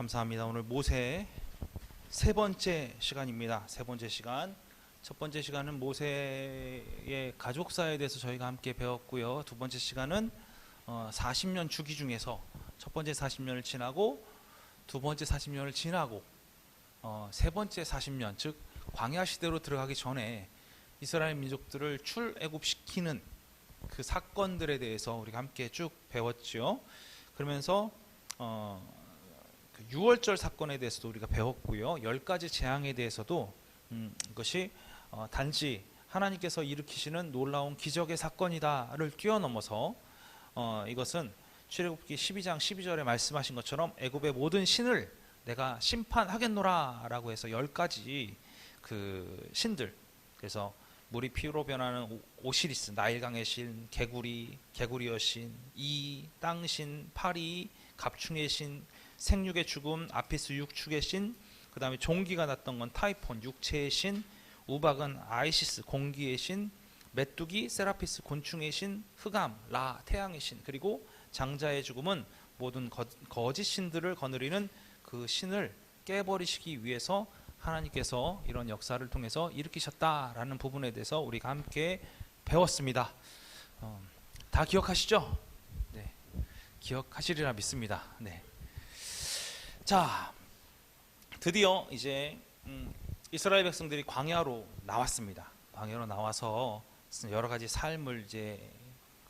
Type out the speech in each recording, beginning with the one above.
감사합니다. 오늘 모세 세 번째 시간입니다. 세 번째 시간. 첫 번째 시간은 모세의 가족사에 대해서 저희가 함께 배웠고요. 두 번째 시간은 40년 주기 중에서 첫 번째 40년을 지나고 두 번째 40년을 지나고 세 번째 40년, 즉 광야 시대로 들어가기 전에 이스라엘 민족들을 출애굽시키는 그 사건들에 대해서 우리가 함께 쭉 배웠죠. 그러면서 그 6월절 사건에 대해서도 우리가 배웠고요. 10가지 재앙에 대해서도 이것이 단지 하나님께서 일으키시는 놀라운 기적의 사건이다를 뛰어넘어서 이것은 출애굽기 12장 12절에 말씀하신 것처럼 애굽의 모든 신을 내가 심판하겠노라 라고 해서 10가지 그 신들, 그래서 물이 피로 변하는 오시리스, 나일강의 신, 개구리, 개구리의 신, 이, 땅신, 파리, 갑충의 신, 생육의 죽음, 아피스 육축의 신, 그 다음에 종기가 났던 건 타이폰, 육체의 신, 우박은 아이시스, 공기의 신, 메뚜기, 세라피스, 곤충의 신, 흑암, 라, 태양의 신, 그리고 장자의 죽음은 모든 거짓 신들을 거느리는 그 신을 깨버리시기 위해서 하나님께서 이런 역사를 통해서 일으키셨다라는 부분에 대해서 우리가 함께 배웠습니다. 다 기억하시죠? 네, 기억하시리라 믿습니다. 네. 자, 드디어 이제 이스라엘 백성들이 광야로 나왔습니다. 광야로 나와서 여러 가지 삶을 이제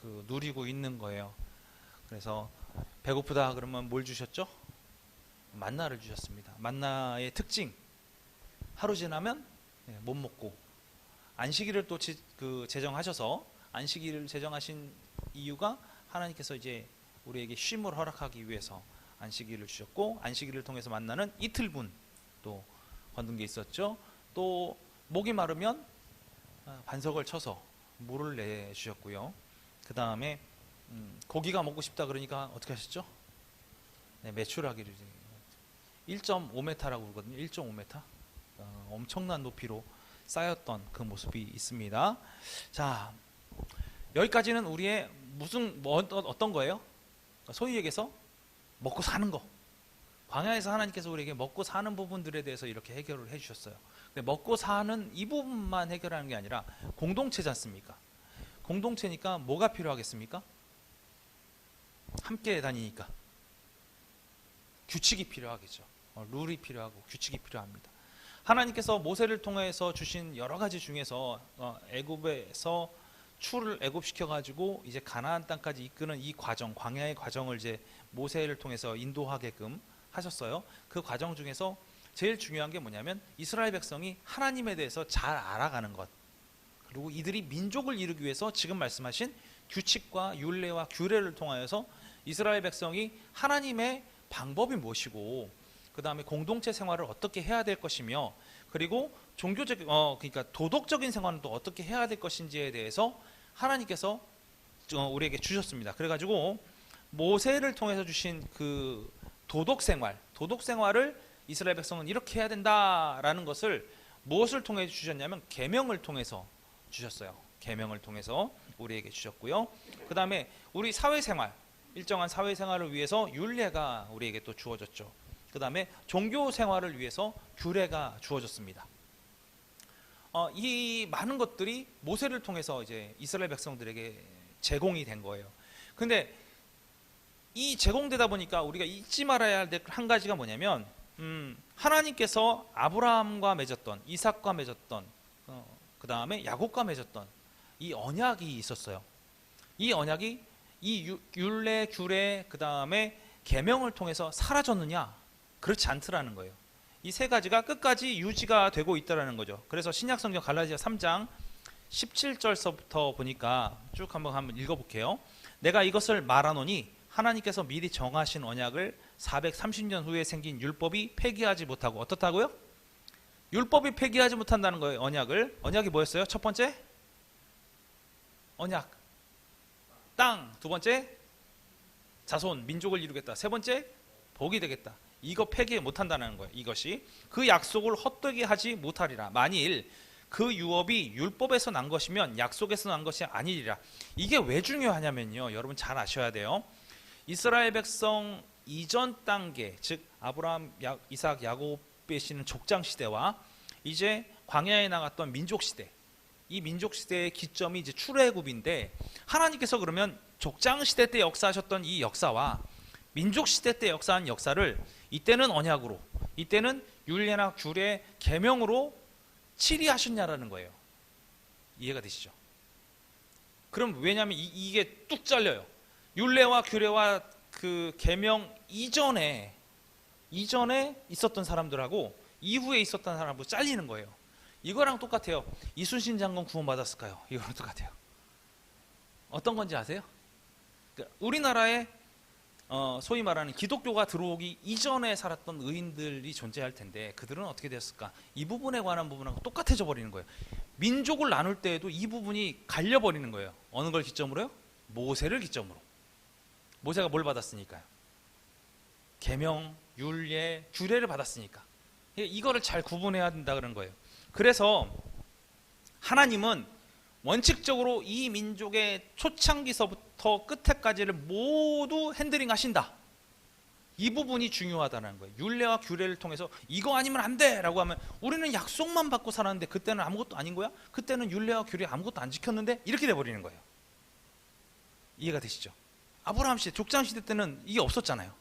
누리고 있는 거예요. 그래서 배고프다 그러면 뭘 주셨죠? 만나를 주셨습니다. 만나의 특징, 하루 지나면 못 먹고, 안식일을 또 제정하셔서, 안식일을 제정하신 이유가 하나님께서 이제 우리에게 쉼을 허락하기 위해서 안식일을 주셨고, 안식일을 통해서 만나는 이틀분 또 건든 게 있었죠. 또 목이 마르면 반석을 쳐서 물을 내주셨고요. 그 다음에 고기가 먹고 싶다 그러니까 어떻게 하셨죠? 네, 메추라기를 1.5m라고 그러거든요. 1.5m. 엄청난 높이로 쌓였던 그 모습이 있습니다. 자, 여기까지는 우리의 어떤 거예요? 소위 얘기해서 먹고 사는 거. 광야에서 하나님께서 우리에게 먹고 사는 부분들에 대해서 이렇게 해결을 해주셨어요. 근데 먹고 사는 이 부분만 해결하는 게 아니라 공동체지 않습니까? 공동체니까 뭐가 필요하겠습니까? 함께 다니니까 규칙이 필요하겠죠. 룰이 필요하고 규칙이 필요합니다. 하나님께서 모세를 통해서 주신 여러 가지 중에서 애굽에서 출을 애굽시켜 가지고 이제 가나안 땅까지 이끄는 이 과정, 광야의 과정을 이제 모세를 통해서 인도하게끔 하셨어요. 그 과정 중에서 제일 중요한 게 뭐냐면 이스라엘 백성이 하나님에 대해서 잘 알아가는 것, 그리고 이들이 민족을 이루기 위해서 지금 말씀하신 규칙과 율례와 규례를 통하여서 이스라엘 백성이 하나님의 방법이 무엇이고, 그 다음에 공동체 생활을 어떻게 해야 될 것이며, 그리고 종교적, 그러니까 도덕적인 생활은 또 어떻게 해야 될 것인지에 대해서 하나님께서 우리에게 주셨습니다. 그래가지고 모세를 통해서 주신 그 도덕 생활을 이스라엘 백성은 이렇게 해야 된다라는 것을 무엇을 통해 주셨냐면 계명을 통해서 주셨어요. 계명을 통해서 우리에게 주셨고요. 그 다음에 우리 사회생활, 일정한 사회생활을 위해서 율례가 우리에게 또 주어졌죠. 그 다음에 종교 생활을 위해서 규례가 주어졌습니다. 이 많은 것들이 모세를 통해서 이제 이스라엘 백성들에게 제공이 된 거예요. 근데 이 제공되다 보니까 우리가 잊지 말아야 될 한 가지가 뭐냐면 하나님께서 아브라함과 맺었던, 이삭과 맺었던, 그 다음에 야곱과 맺었던 이 언약이 있었어요. 이 언약이 이 율례, 규례, 그 다음에 계명을 통해서 사라졌느냐? 그렇지 않더라는 거예요. 이 세 가지가 끝까지 유지가 되고 있다는 거죠. 그래서 신약성경 갈라디아 3장 17절서부터 보니까 쭉 한번 읽어볼게요. 내가 이것을 말하노니 하나님께서 미리 정하신 언약을 430년 후에 생긴 율법이 폐기하지 못하고, 어떻다고요? 율법이 폐기하지 못한다는 거예요. 언약이 뭐였어요? 첫 번째 언약, 땅. 두 번째 자손, 민족을 이루겠다. 세 번째 복이 되겠다. 이거 폐기 못한다는 거예요. 이것이 그 약속을 헛되게 하지 못하리라. 만일 그 유업이 율법에서 난 것이면 약속에서 난 것이 아니리라. 이게 왜 중요하냐면요, 여러분 잘 아셔야 돼요. 이스라엘 백성 이전 단계, 즉 아브라함, 이삭, 야곱의 씨는 족장 시대와 이제 광야에 나갔던 민족 시대, 이 민족 시대의 기점이 이제 출애굽인데, 하나님께서 그러면 족장 시대 때 역사하셨던 이 역사와 민족 시대 때 역사한 역사를 이때는 언약으로, 이때는 율례나 규례, 계명으로 치리하셨냐라는 거예요. 이해가 되시죠? 그럼 왜냐하면 이게 뚝 잘려요. 율례와 규례와 그 계명 이전에 있었던 사람들하고 이후에 있었던 사람하고 잘리는 거예요. 이거랑 똑같아요. 이순신 장군 구원받았을까요? 이거랑 똑같아요. 어떤 건지 아세요? 그러니까 우리나라에 소위 말하는 기독교가 들어오기 이전에 살았던 의인들이 존재할 텐데 그들은 어떻게 되었을까? 이 부분에 관한 부분하고 똑같아져 버리는 거예요. 민족을 나눌 때에도 이 부분이 갈려버리는 거예요. 어느 걸 기점으로요? 모세를 기점으로. 모세가 뭘 받았으니까요? 계명, 율례, 규례를 받았으니까. 이거를 잘 구분해야 된다 그런 거예요. 그래서 하나님은 원칙적으로 이 민족의 초창기서부터 끝에까지를 모두 핸들링 하신다. 이 부분이 중요하다는 거예요. 율례와 규례를 통해서 이거 아니면 안 돼! 라고 하면 우리는 약속만 받고 살았는데 그때는 아무것도 아닌 거야? 그때는 율례와 규례 아무것도 안 지켰는데? 이렇게 돼버리는 거예요. 이해가 되시죠? 아브라함 시대, 족장 시대 때는 이게 없었잖아요.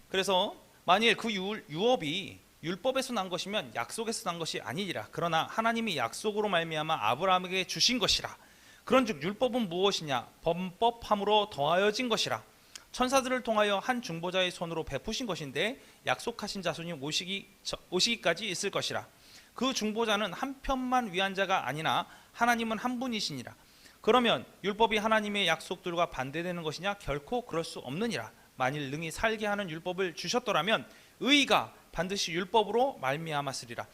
그래서 만일 그 유업이 율법에서 난 것이면 약속에서 난 것이 아니니라. 그러나 하나님이 약속으로 말미암아 아브라함에게 주신 것이라. 그런즉 율법은 무엇이냐? 범법함으로 더하여진 것이라. 천사들을 통하여 한 중보자의 손으로 베푸신 것인데 약속하신 자손이 오시기까지 있을 것이라. 그 중보자는 한 편만 위한 자가 아니나 하나님은 한 분이시니라. 그러면 율법이 하나님의 약속들과 반대되는 것이냐? 결코 그럴 수 없느니라. 만일 능히 살게 하는 율법을 주셨더라면 의가 반드시 율법으로 말미암았으리라.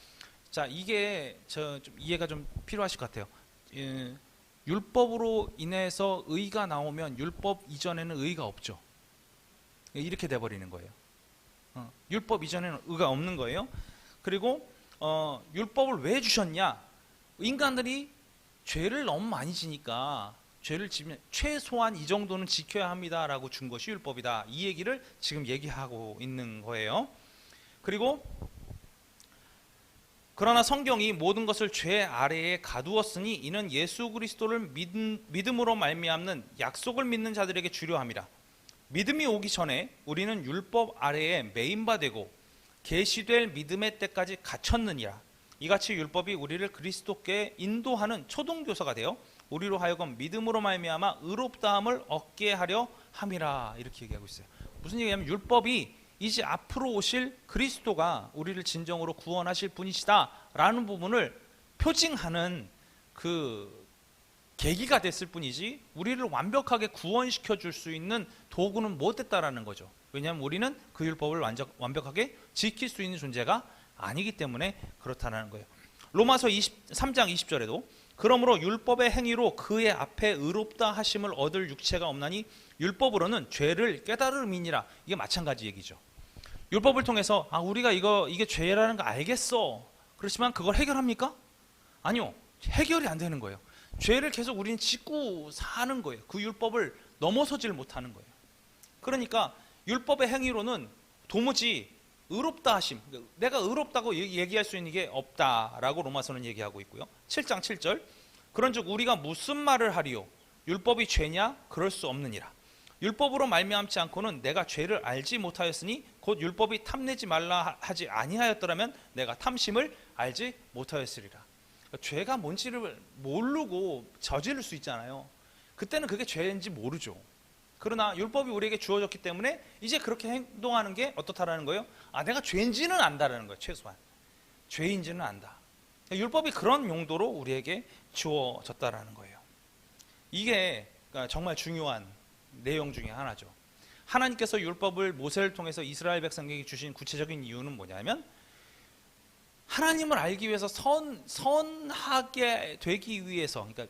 자, 이게 좀 이해가 좀 필요하실 것 같아요. 율법으로 인해서 의가 나오면 율법 이전에는 의가 없죠. 이렇게 돼버리는 거예요. 율법 이전에는 의가 없는 거예요. 그리고 율법을 왜 주셨냐? 인간들이 죄를 너무 많이 지니까 죄를 지면 최소한 이 정도는 지켜야 합니다라고 준 것이 율법이다. 이 얘기를 지금 얘기하고 있는 거예요. 그리고 그러나 성경이 모든 것을 죄 아래에 가두었으니 이는 예수 그리스도를 믿음으로 말미암는 약속을 믿는 자들에게 주려 함이라. 믿음이 오기 전에 우리는 율법 아래에 매인바 되고 계시될 믿음의 때까지 갇혔느니라. 이같이 율법이 우리를 그리스도께 인도하는 초등교사가 되어 우리로 하여금 믿음으로 말미암아 의롭다함을 얻게 하려 함이라. 이렇게 얘기하고 있어요. 무슨 얘기냐면 율법이 이제 앞으로 오실 그리스도가 우리를 진정으로 구원하실 분이시다라는 부분을 표징하는 그 계기가 됐을 뿐이지 우리를 완벽하게 구원시켜 줄 수 있는 도구는 못 됐다라는 거죠. 왜냐하면 우리는 그 율법을 완벽하게 지킬 수 있는 존재가 아니기 때문에 그렇다는 거예요. 로마서 3장 20절에도 그러므로 율법의 행위로 그의 앞에 의롭다 하심을 얻을 육체가 없나니 율법으로는 죄를 깨달음이니라. 이게 마찬가지 얘기죠. 율법을 통해서 우리가 이게 죄라는 거 알겠어. 그렇지만 그걸 해결합니까? 아니요. 해결이 안 되는 거예요. 죄를 계속 우리는 짓고 사는 거예요. 그 율법을 넘어서질 못하는 거예요. 그러니까 율법의 행위로는 도무지 의롭다 하심, 내가 의롭다고 얘기할 수 있는 게 없다라고 로마서는 얘기하고 있고요. 7장 7절 그런즉 우리가 무슨 말을 하리요? 율법이 죄냐? 그럴 수 없느니라. 율법으로 말미암지 않고는 내가 죄를 알지 못하였으니 곧 율법이 탐내지 말라 하지 아니하였더라면 내가 탐심을 알지 못하였으리라. 그러니까 죄가 뭔지를 모르고 저지를 수 있잖아요. 그때는 그게 죄인지 모르죠. 그러나 율법이 우리에게 주어졌기 때문에 이제 그렇게 행동하는 게 어떻다라는 거예요? 내가 죄인지는 안다라는 거예요. 최소한 죄인지는 안다. 율법이 그런 용도로 우리에게 주어졌다라는 거예요. 이게 정말 중요한 내용 중에 하나죠. 하나님께서 율법을 모세를 통해서 이스라엘 백성에게 주신 구체적인 이유는 뭐냐면 하나님을 알기 위해서 선하게 되기 위해서, 그러니까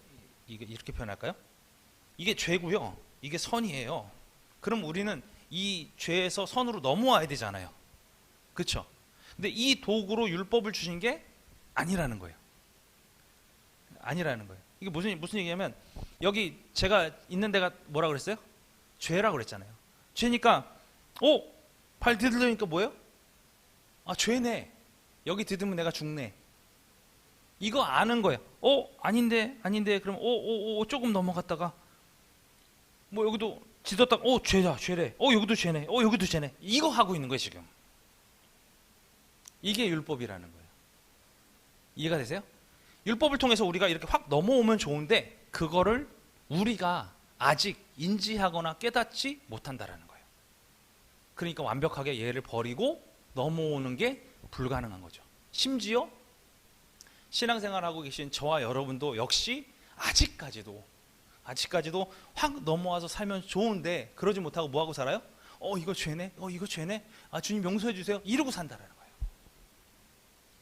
이렇게 표현할까요? 이게 죄고요. 이게 선이에요. 그럼 우리는 이 죄에서 선으로 넘어와야 되잖아요. 그렇죠? 근데 이 도구로 율법을 주신 게 아니라는 거예요. 아니라는 거예요. 이게 무슨 얘기냐면 여기 제가 있는 데가 뭐라 그랬어요? 죄라고 그랬잖아요. 죄니까 발 디딜려니까 뭐예요? 아, 죄네. 여기 디디면 내가 죽네. 이거 아는 거예요. 아닌데. 그럼 조금 넘어갔다가 뭐 여기도 디뎠다. 죄다, 죄래. 여기도 죄네. 여기도 죄네. 이거 하고 있는 거예요, 지금. 이게 율법이라는 거예요. 이해가 되세요? 율법을 통해서 우리가 이렇게 확 넘어오면 좋은데 그거를 우리가 아직 인지하거나 깨닫지 못한다라는 거예요. 그러니까 완벽하게 얘를 버리고 넘어오는 게 불가능한 거죠. 심지어 신앙생활하고 계신 저와 여러분도 역시 아직까지도 확 넘어와서 살면 좋은데 그러지 못하고 뭐하고 살아요? 이거 죄네. 이거 죄네. 아, 주님 용서해 주세요. 이러고 산다라는 거예요.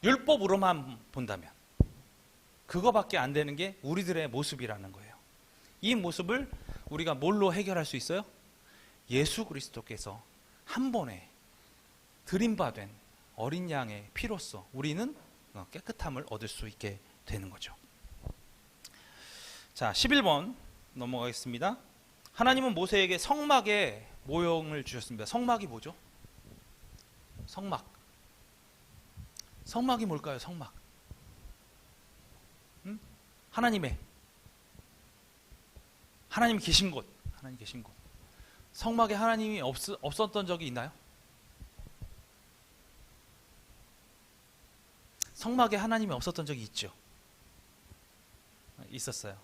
율법으로만 본다면 그거밖에 안 되는 게 우리들의 모습이라는 거예요. 이 모습을 우리가 뭘로 해결할 수 있어요? 예수 그리스도께서 한 번에 드림받은 어린 양의 피로써 우리는 깨끗함을 얻을 수 있게 되는 거죠. 자, 11번 넘어가겠습니다. 하나님은 모세에게 성막의 모형을 주셨습니다. 성막이 뭐죠? 성막이 뭘까요? 성막. 하나님 계신 곳. 성막에 하나님이 없었던 적이 있나요? 성막에 하나님이 없었던 적이 있죠. 있었어요.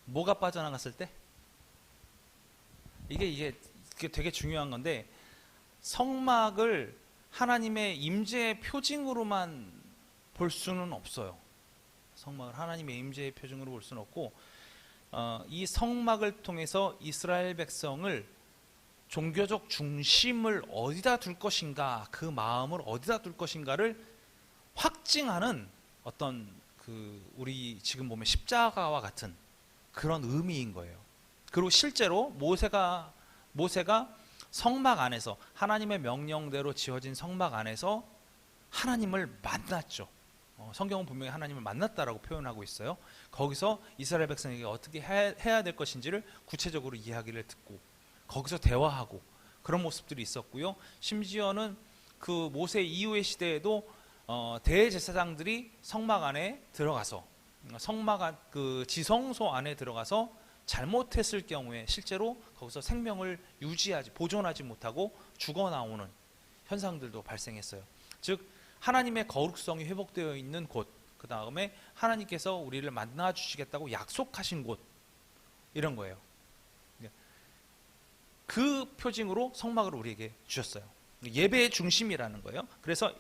뭐가 빠져나갔을 때? 이게 되게 중요한 건데, 성막을 하나님의 임재의 표징으로만 볼 수는 없어요. 성막을 하나님의 임재의 표징으로 볼 수는 없고, 이 성막을 통해서 이스라엘 백성을 종교적 중심을 어디다 둘 것인가, 그 마음을 어디다 둘 것인가를 확증하는 어떤 우리 지금 보면 십자가와 같은 그런 의미인 거예요. 그리고 실제로 모세가 성막 안에서 하나님의 명령대로 지어진 성막 안에서 하나님을 만났죠. 성경은 분명히 하나님을 만났다라고 표현하고 있어요. 거기서 이스라엘 백성에게 어떻게 해야 될 것인지를 구체적으로 이야기를 듣고 거기서 대화하고 그런 모습들이 있었고요. 심지어는 그 모세 이후의 시대에도 대제사장들이 성막 안에 들어가서 성막 그 지성소 안에 들어가서 잘못했을 경우에 실제로 거기서 생명을 보존하지 못하고 죽어 나오는 현상들도 발생했어요. 즉 하나님의 거룩성이 회복되어 있는 곳, 그 다음에 하나님께서 우리를 만나 주시겠다고 약속하신 곳, 이런 거예요. 그 표징으로 성막을 우리에게 주셨어요. 예배의 중심이라는 거예요. 그래서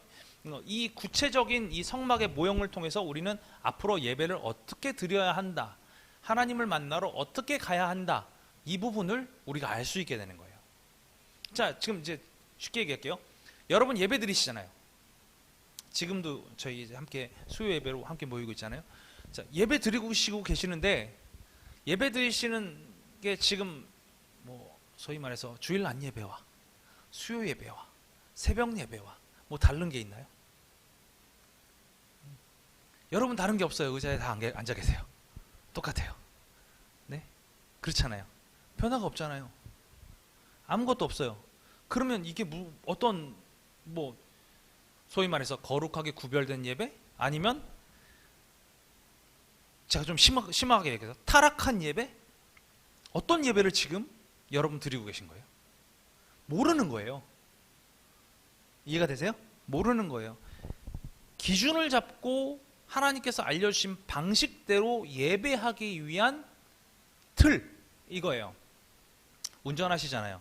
이 구체적인 이 성막의 모형을 통해서 우리는 앞으로 예배를 어떻게 드려야 한다, 하나님을 만나러 어떻게 가야 한다, 이 부분을 우리가 알 수 있게 되는 거예요. 자, 지금 이제 쉽게 얘기할게요. 여러분 예배 드리시잖아요. 지금도 저희 이제 함께 수요 예배로 함께 모이고 있잖아요. 자, 예배 드리고 계시는데 예배 드리시는 게 지금 뭐 소위 말해서 주일 낮 예배와 수요 예배와 새벽 예배와 뭐 다른 게 있나요? 여러분 다른 게 없어요. 의자에 다 앉아 계세요. 똑같아요. 네? 그렇잖아요. 변화가 없잖아요. 아무것도 없어요. 그러면 이게 어떤 소위 말해서 거룩하게 구별된 예배? 아니면 제가 좀 심하게 얘기해서 타락한 예배? 어떤 예배를 지금 여러분 드리고 계신 거예요? 모르는 거예요. 이해가 되세요? 모르는 거예요. 기준을 잡고 하나님께서 알려주신 방식대로 예배하기 위한 틀, 이거예요. 운전하시잖아요.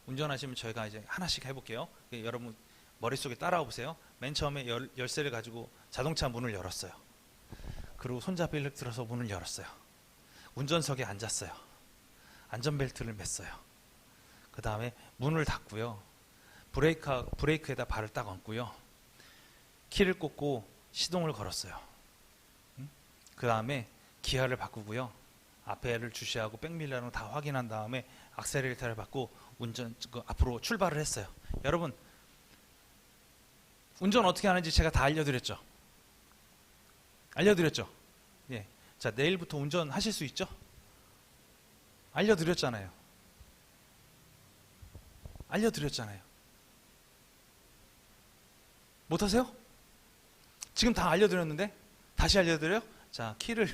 운전하시면 저희가 이제 하나씩 해볼게요. 여러분 머릿속에 따라와 보세요. 맨 처음에 열쇠를 가지고 자동차 문을 열었어요. 그리고 손잡이를 들어서 문을 열었어요. 운전석에 앉았어요. 안전벨트를 맸어요. 그 다음에 문을 닫고요. 브레이크에다 발을 딱 얹고요. 키를 꽂고 시동을 걸었어요. 그 다음에 기아를 바꾸고요. 앞에를 주시하고 백밀러를 다 확인한 다음에 악셀레이터를 밟고 앞으로 출발을 했어요. 여러분 운전 어떻게 하는지 제가 다 알려드렸죠? 예. 자, 내일부터 운전하실 수 있죠? 알려드렸잖아요. 알려드렸잖아요. 못하세요? 지금 다 알려드렸는데 다시 알려드려요? 자, 키를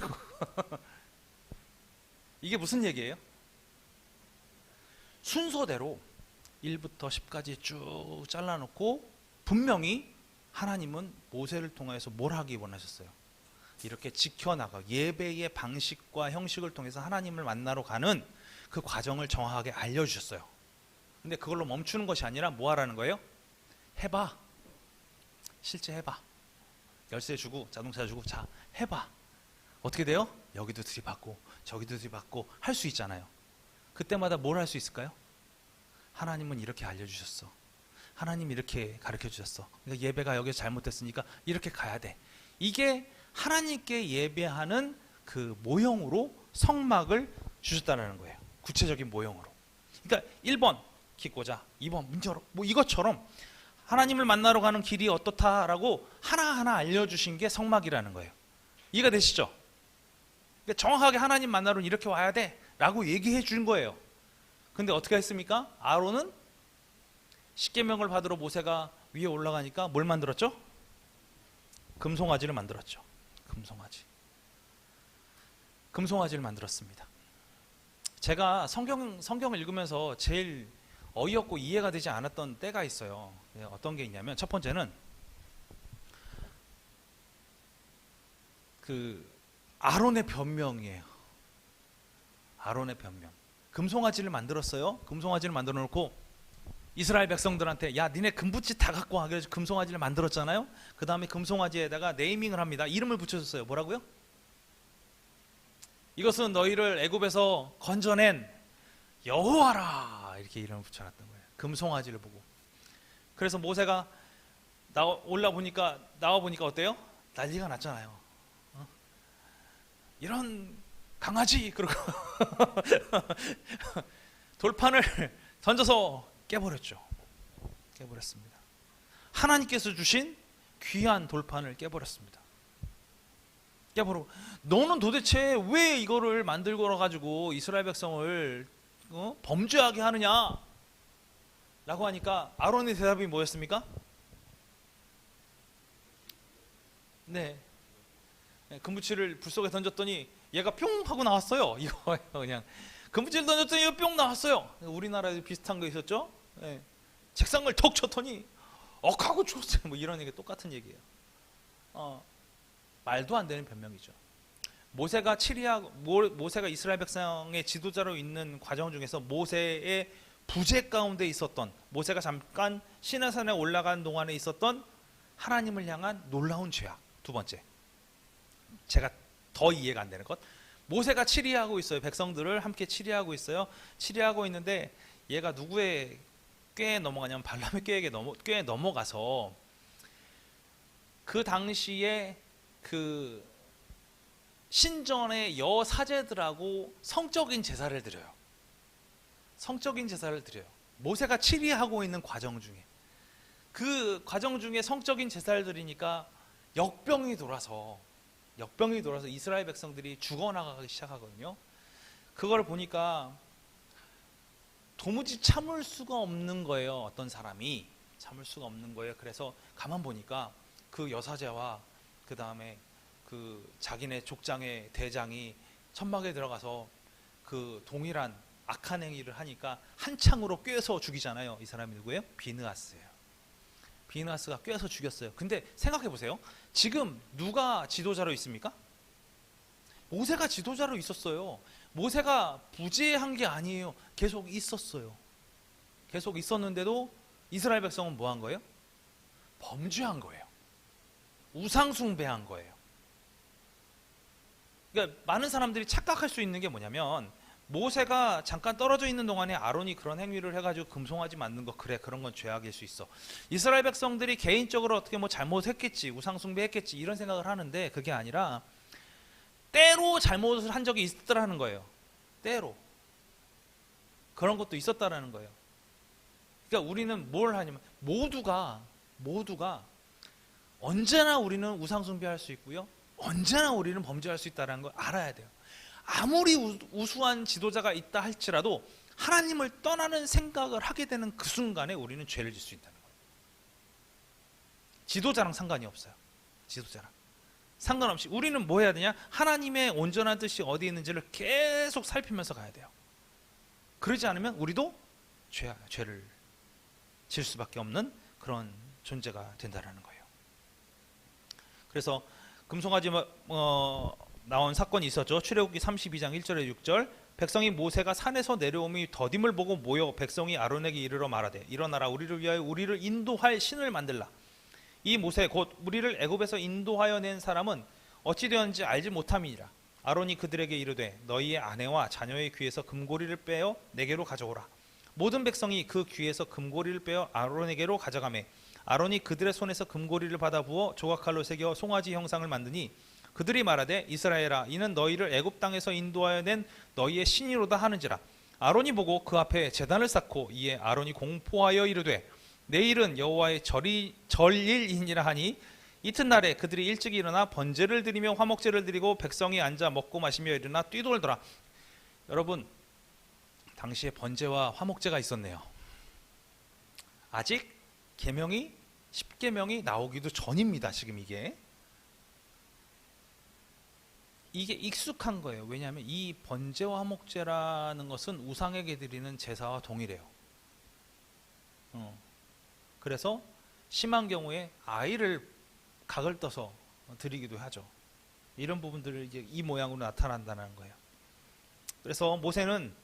이게 무슨 얘기예요? 순서대로 1부터 10까지 쭉 잘라놓고 분명히 하나님은 모세를 통해서 뭘 하기 원하셨어요? 이렇게 지켜나가 예배의 방식과 형식을 통해서 하나님을 만나러 가는 그 과정을 정확하게 알려주셨어요. 근데 그걸로 멈추는 것이 아니라 뭐 하라는 거예요? 해봐. 실제 해봐. 열쇠 주고 자동차 주고 자 해봐. 어떻게 돼요? 여기도 들이받고 저기도 들이받고 할 수 있잖아요. 그때마다 뭘 할 수 있을까요? 하나님은 이렇게 알려주셨어. 하나님 이렇게 가르쳐 주셨어. 그러니까 예배가 여기서 잘못됐으니까 이렇게 가야 돼. 이게 하나님께 예배하는 그 모형으로 성막을 주셨다는 거예요. 구체적인 모형으로. 그러니까 1번 키 꽂아, 2번 문 열어, 뭐 이것처럼 하나님을 만나러 가는 길이 어떻다라고 하나하나 알려주신 게 성막이라는 거예요. 이해가 되시죠? 그러니까 정확하게 하나님 만나러는 이렇게 와야 돼 라고 얘기해 준 거예요. 근데 어떻게 했습니까? 아론은 십계명을 받으러 모세가 위에 올라가니까 뭘 만들었죠? 금송아지를 만들었죠. 금송아지를 만들었습니다. 제가 성경을 읽으면서 제일 어이없고 이해가 되지 않았던 때가 있어요. 어떤 게 있냐면 첫 번째는 그 아론의 변명이에요. 아론의 변명. 금송아지를 만들었어요. 금송아지를 만들어 놓고 이스라엘 백성들한테 야 니네 금붙이 다 갖고 와. 그래서 금송아지를 만들었잖아요. 그 다음에 금송아지에다가 네이밍을 합니다. 이름을 붙여줬어요. 뭐라고요? 이것은 너희를 애굽에서 건져낸 여호와라 이렇게 이름을 붙여놨던 거예요. 금송아지를 보고. 그래서 모세가 나와 보니까 어때요? 난리가 났잖아요. 이런 강아지 그러고 돌판을 던져서 깨버렸습니다. 하나님께서 주신 귀한 돌판을 깨버렸습니다. 너는 도대체 왜 이거를 만들고 가지고 이스라엘 백성을 범죄하게 하느냐 라고 하니까 아론의 대답이 뭐였습니까? 네, 금붙이를 불 속에 던졌더니 얘가 뿅 하고 나왔어요. 이거예요. 그냥 금붙이를 던졌더니 얘가 뿅 나왔어요. 우리나라에도 비슷한 거 있었죠? 네. 책상을 톡 쳤더니 억하고 죽었어요. 뭐 이런 얘기 똑같은 얘기예요. 말도 안 되는 변명이죠. 모세가 이스라엘 백성의 지도자로 있는 과정 중에서 모세의 부재 가운데 있었던, 모세가 잠깐 시내산에 올라간 동안에 있었던 하나님을 향한 놀라운 죄악. 두 번째, 제가 더 이해가 안 되는 것, 모세가 치리하고 있어요. 백성들을 함께 치리하고 있어요. 치리하고 있는데 얘가 누구의 꾀에 넘어가냐면 발람의 꾀에 넘어가서 그 당시에 그 신전의 여사제들하고 성적인 제사를 드려요. 모세가 치리하고 있는 과정 중에, 그 과정 중에 성적인 제사를 드리니까 역병이 돌아서 이스라엘 백성들이 죽어나가기 시작하거든요. 그걸 보니까 도무지 참을 수가 없는 거예요. 어떤 사람이 참을 수가 없는 거예요. 그래서 가만 보니까 그 여사제와 그 다음에 그 자기네 족장의 대장이 천막에 들어가서 그 동일한 악한 행위를 하니까 한 창으로 꿰서 죽이잖아요. 이 사람이 누구예요? 비느하스예요. 비느하스가 꿰서 죽였어요. 근데 생각해 보세요. 지금 누가 지도자로 있습니까? 모세가 지도자로 있었어요. 모세가 부재한 게 아니에요. 계속 있었어요. 계속 있었는데도 이스라엘 백성은 뭐 한 거예요? 범죄한 거예요. 우상 숭배한 거예요. 그러니까 많은 사람들이 착각할 수 있는 게 뭐냐면, 모세가 잠깐 떨어져 있는 동안에 아론이 그런 행위를 해가지고 금송아지 만든 거, 그래 그런 건 죄악일 수 있어. 이스라엘 백성들이 개인적으로 어떻게 뭐 잘못했겠지, 우상 숭배했겠지 이런 생각을 하는데, 그게 아니라 때로 잘못을 한 적이 있었다라는 거예요. 때로 그런 것도 있었다라는 거예요. 그러니까 우리는 뭘 하냐면 모두가 언제나 우리는 우상 숭배할 수 있고요, 언제나 우리는 범죄할 수 있다는 걸 알아야 돼요. 아무리 우수한 지도자가 있다 할지라도 하나님을 떠나는 생각을 하게 되는 그 순간에 우리는 죄를 질 수 있다는 거예요. 지도자랑 상관이 없어요. 지도자랑 상관없이 우리는 뭐 해야 되냐? 하나님의 온전한 뜻이 어디 있는지를 계속 살피면서 가야 돼요. 그러지 않으면 우리도 죄를 질 수밖에 없는 그런 존재가 된다는 거예요. 그래서 금송아지 나온 사건이 있었죠. 출애굽기 32장 1절에 6절. 백성이 모세가 산에서 내려오니 더딤을 보고 모여 백성이 아론에게 이르러 말하되 일어나라 우리를 위하여 우리를 인도할 신을 만들라. 이 모세 곧 우리를 애굽에서 인도하여 낸 사람은 어찌 되었는지 알지 못함이니라. 아론이 그들에게 이르되 너희의 아내와 자녀의 귀에서 금고리를 빼어 내게로 가져오라. 모든 백성이 그 귀에서 금고리를 빼어 아론에게로 가져가매 아론이 그들의 손에서 금고리를 받아 부어 조각칼로 새겨 송아지 형상을 만드니 그들이 말하되 이스라엘아 이는 너희를 애굽 땅에서 인도하여 낸 너희의 신이로다 하는지라. 아론이 보고 그 앞에 제단을 쌓고 이에 아론이 공포하여 이르되 내일은 여호와의 절일이니라 하니 이튿날에 그들이 일찍 일어나 번제를 드리며 화목제를 드리고 백성이 앉아 먹고 마시며 일어나 뛰돌더라. 여러분 당시에 번제와 화목제가 있었네요. 아직 계명이 10계명이 나오기도 전입니다. 지금 이게 익숙한 거예요. 왜냐하면 이 번제와 화목제라는 것은 우상에게 드리는 제사와 동일해요. 그래서 심한 경우에 아이를 각을 떠서 드리기도 하죠. 이런 부분들을 이제 이 모양으로 나타난다는 거예요. 그래서 모세는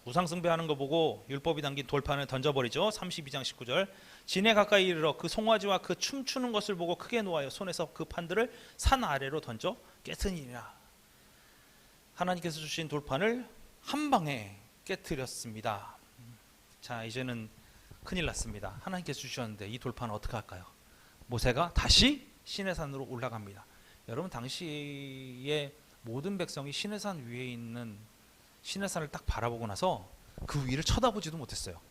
우상 숭배하는 거 보고 율법이 담긴 돌판을 던져버리죠. 32장 19절. 진에 가까이 이르러 그 송아지와 그 춤추는 것을 보고 크게 노하여 손에서 그 판들을 산 아래로 던져 깨트니라. 하나님께서 주신 돌판을 한 방에 깨트렸습니다. 자, 이제는 큰일 났습니다. 하나님께서 주셨는데 이 돌판은 어떻게 할까요? 모세가 다시 시내산으로 올라갑니다. 여러분 당시에 모든 백성이 시내산 위에 있는 시내산을 딱 바라보고 나서 그 위를 쳐다보지도 못했어요.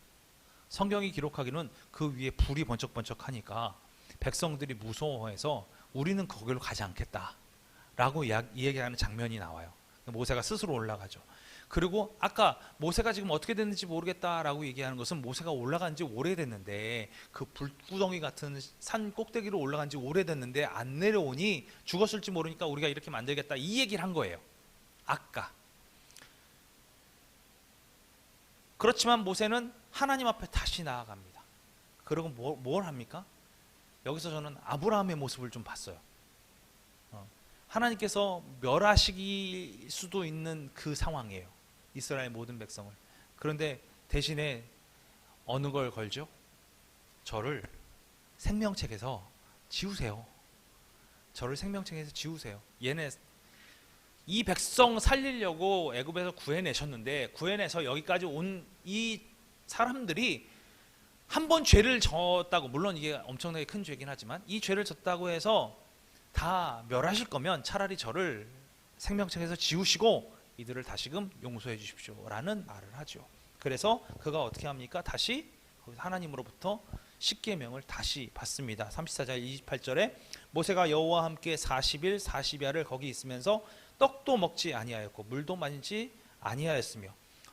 성경이 기록하기는 그 위에 불이 번쩍번쩍하니까 백성들이 무서워해서 우리는 거기로 가지 않겠다라고 이야기하는 장면이 나와요. 모세가 스스로 올라가죠. 그리고 아까 모세가 지금 어떻게 됐는지 모르겠다라고 얘기하는 것은 모세가 올라간 지 오래됐는데 그 불구덩이 같은 산 꼭대기로 올라간 지 오래됐는데 안 내려오니 죽었을지 모르니까 우리가 이렇게 만들겠다 이 얘기를 한 거예요. 아까. 그렇지만 모세는 하나님 앞에 다시 나아갑니다. 그리고 뭘 합니까? 여기서 저는 아브라함의 모습을 좀 봤어요. 하나님께서 멸하시길 수도 있는 그 상황이에요. 이스라엘 모든 백성을. 그런데 대신에 어느 걸 걸죠? 저를 생명책에서 지우세요. 저를 생명책에서 지우세요. 얘네 이 백성 살리려고 애굽에서 구해내셨는데 구해내서 여기까지 온 이 사람들이 한 번 죄를 졌다고, 물론 이게 엄청나게 큰 죄긴 하지만 이 죄를 졌다고 해서 다 멸하실 거면 차라리 저를 생명책에서 지우시고 이들을 다시금 용서해 주십시오 라는 말을 하죠. 그래서 그가 어떻게 합니까? 다시 하나님으로부터 십계명을 다시 받습니다. 34장 28절에 모세가 여호와와 함께 40일 40야를 거기 있으면서 떡도 먹지 아니하였고 물도 마시지 아니하였으며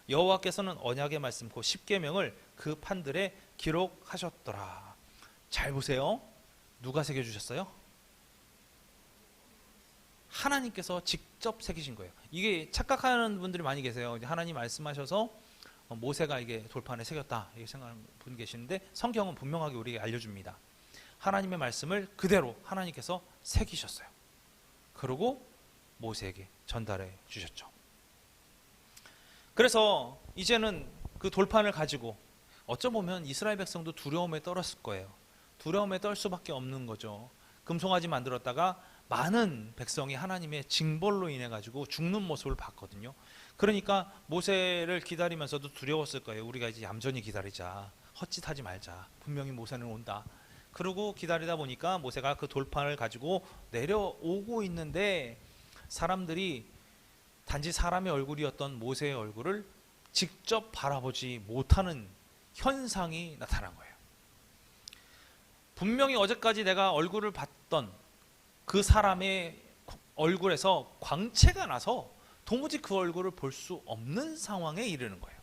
여호와께서는 언약의 말씀 곧 십계명을 그 판들에 기록하셨더라. 잘 보세요. 누가 새겨주셨어요? 하나님께서 직접 새기신 거예요. 이게 착각하는 분들이 많이 계세요. 하나님 말씀하셔서 모세가 이게 돌판에 새겼다 이렇게 생각하는 분 계시는데 성경은 분명하게 우리에게 알려줍니다. 하나님의 말씀을 그대로 하나님께서 새기셨어요. 그리고 모세에게 전달해 주셨죠. 그래서 이제는 그 돌판을 가지고 어쩌보면 이스라엘 백성도 두려움에 떨었을 거예요. 두려움에 떨 수밖에 없는 거죠. 금송아지 만들었다가 많은 백성이 하나님의 징벌로 인해 가지고 죽는 모습을 봤거든요. 그러니까 모세를 기다리면서도 두려웠을 거예요. 우리가 이제 얌전히 기다리자, 헛짓하지 말자, 분명히 모세는 온다. 그러고 기다리다 보니까 모세가 그 돌판을 가지고 내려오고 있는데 사람들이 단지 사람의 얼굴이었던 모세의 얼굴을 직접 바라보지 못하는 현상이 나타난 거예요. 분명히 어제까지 내가 얼굴을 봤던 그 사람의 얼굴에서 광채가 나서 도무지 그 얼굴을 볼 수 없는 상황에 이르는 거예요.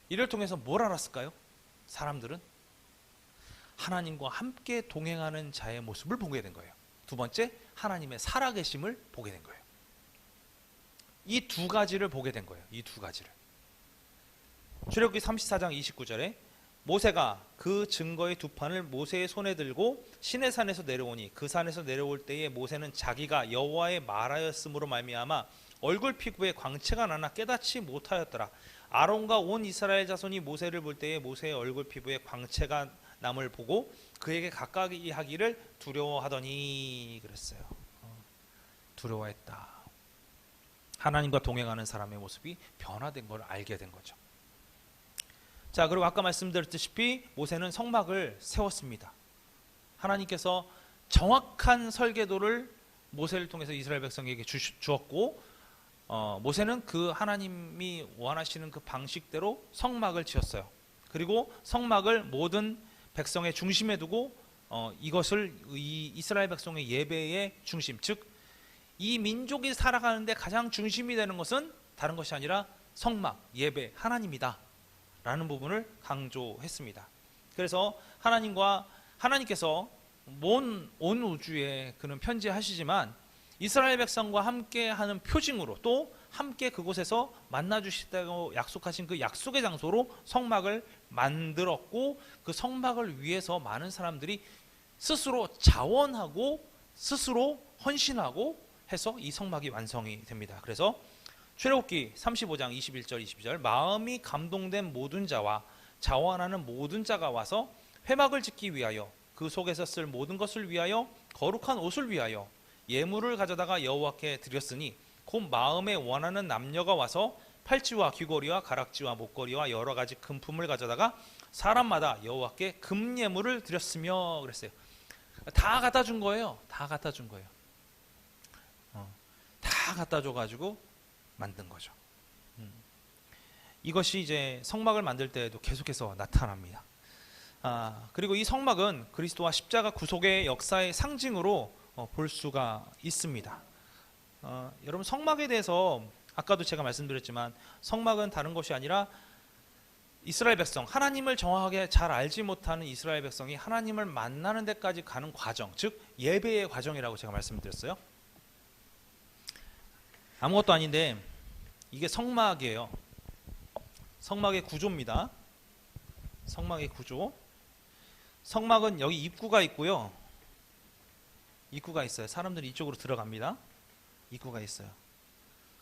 이를 통해서 뭘 알았을까요? 사람들은 하나님과 함께 동행하는 자의 모습을 보게 된 거예요. 두 번째, 하나님의 살아계심을 보게 된 거예요. 이 두 가지를 보게 된 거예요. 이 두 가지를. 출애굽기 34장 29절에 모세가 그 증거의 두 판을 모세의 손에 들고 시내산에서 내려오니 그 산에서 내려올 때에 모세는 자기가 여호와의 말하였으므로 말미암아 얼굴 피부에 광채가 나나 깨닫지 못하였더라. 아론과 온 이스라엘 자손이 모세를 볼 때에 모세의 얼굴 피부에 광채가 남을 보고 그에게 가까이 하기를 두려워하더니 그랬어요. 두려워했다. 하나님과 동행하는 사람의 모습이 변화된 걸 알게 된 거죠. 자, 그리고 아까 말씀드렸다시피 모세는 성막을 세웠습니다. 하나님께서 정확한 설계도를 모세를 통해서 이스라엘 백성에게 주었고 모세는 그 하나님이 원하시는 그 방식대로 성막을 지었어요. 그리고 성막을 모든 백성의 중심에 두고 이것을 이 이스라엘 백성의 예배의 중심, 즉 이 민족이 살아가는데 가장 중심이 되는 것은 다른 것이 아니라 성막, 예배, 하나님이다 라는 부분을 강조했습니다. 그래서 하나님께서 온 우주에 그는 편지하시지만 이스라엘 백성과 함께하는 표징으로 또 함께 그곳에서 만나주시다고 약속하신 그 약속의 장소로 성막을 만들었고 그 성막을 위해서 많은 사람들이 스스로 자원하고 스스로 헌신하고 해서 이 성막이 완성이 됩니다. 그래서 출애굽기 35장 21절 22절 마음이 감동된 모든 자와 자원하는 모든 자가 와서 회막을 짓기 위하여 그 속에서 쓸 모든 것을 위하여 거룩한 옷을 위하여 예물을 가져다가 여호와께 드렸으니 곧 마음에 원하는 남녀가 와서 팔찌와 귀걸이와 가락지와 목걸이와 여러 가지 금품을 가져다가 사람마다 여호와께 금예물을 드렸으며 그랬어요. 다 갖다 준 거예요. 다 갖다 준 거예요. 다 갖다 줘가지고 만든 거죠. 이것이 이제 성막을 만들 때에도 계속해서 나타납니다. 그리고 이 성막은 그리스도와 십자가 구속의 역사의 상징으로 볼 수가 있습니다. 여러분 성막에 대해서 아까도 제가 말씀드렸지만 성막은 다른 것이 아니라 이스라엘 백성, 하나님을 정확하게 잘 알지 못하는 이스라엘 백성이 하나님을 만나는 데까지 가는 과정, 즉 예배의 과정이라고 제가 말씀드렸어요. 아무것도 아닌데 이게 성막이에요. 성막의 구조입니다. 성막의 구조. 성막은 여기 입구가 있고요. 입구가 있어요. 사람들이 이쪽으로 들어갑니다. 입구가 있어요.